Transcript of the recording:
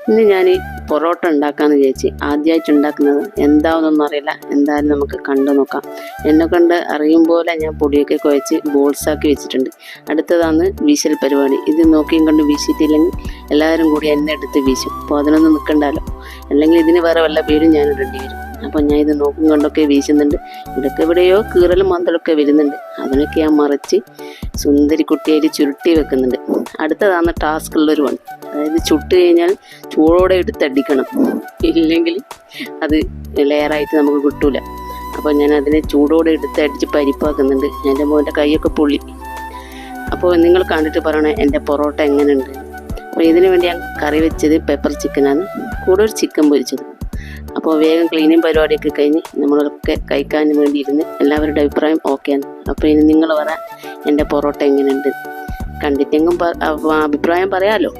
ഇന്ന് ഞാൻ പൊറോട്ട ഉണ്ടാക്കാമെന്ന് വിചാരിച്ച്. ആദ്യമായിട്ട് ഉണ്ടാക്കുന്നത് എന്താണെന്നൊന്നും അറിയില്ല. എന്തായാലും നമുക്ക് കണ്ടു നോക്കാം. എന്നെ കൊണ്ട് അറിയും പോലെ ഞാൻ പൊടിയൊക്കെ കുഴച്ച് ബോൾസാക്കി വെച്ചിട്ടുണ്ട്. അടുത്തതാണ് വീശൽ പരിപാടി. ഇത് നോക്കിയും കണ്ട് വീശിയിട്ടില്ലെങ്കിൽ എല്ലാവരും കൂടി എന്നെ എടുത്ത് വീശും. അപ്പോൾ അതിനൊന്നും നിൽക്കണ്ടല്ലോ, അല്ലെങ്കിൽ ഇതിന് വേറെ വല്ല പേരും ഞാൻ ഇടേണ്ടി വരും. അപ്പോൾ ഞാൻ ഇത് നോക്കും കണ്ടൊക്കെ വീശുന്നുണ്ട്. ഇടയ്ക്ക് എവിടെയോ കീറലും മന്തലൊക്കെ വരുന്നുണ്ട്. അതിനൊക്കെ ഞാൻ മറിച്ച് സുന്ദരി കുട്ടിയായിട്ട് ചുരുട്ടി വെക്കുന്നുണ്ട്. അടുത്തതാണ് ടാസ്ക് ഉള്ളൊരു പണി. അതായത് ചുട്ട് കഴിഞ്ഞാൽ ചൂടോടെ എടുത്തടിക്കണം, ഇല്ലെങ്കിൽ അത് ലെയറായിട്ട് നമുക്ക് കിട്ടൂല. അപ്പോൾ ഞാൻ അതിനെ ചൂടോടെ എടുത്തടിച്ച് പരിപ്പാക്കുന്നുണ്ട്. എൻ്റെ മോൻ്റെ കൈയൊക്കെ പൊള്ളി. അപ്പോൾ നിങ്ങൾ കണ്ടിട്ട് പറയണേ എൻ്റെ പൊറോട്ട എങ്ങനെയുണ്ട്. അപ്പോൾ ഇതിനു വേണ്ടി ഞാൻ കറി വെച്ചത് പെപ്പർ ചിക്കനാണ്, കൂടെ ഒരു ചിക്കൻ പൊരിച്ചത്. അപ്പോൾ വേഗം ക്ലീനിങ് പരിപാടിയൊക്കെ കഴിഞ്ഞ് നമ്മളൊക്കെ കഴിക്കാൻ വേണ്ടി ഇരുന്ന് എല്ലാവരുടെ അഭിപ്രായം ഓക്കെയാണ്. അപ്പോൾ ഇനി നിങ്ങൾ പറ എൻ്റെ പൊറോട്ട എങ്ങനെയുണ്ട്. കണ്ടിട്ടെങ്കിലും അഭിപ്രായം പറയാമല്ലോ.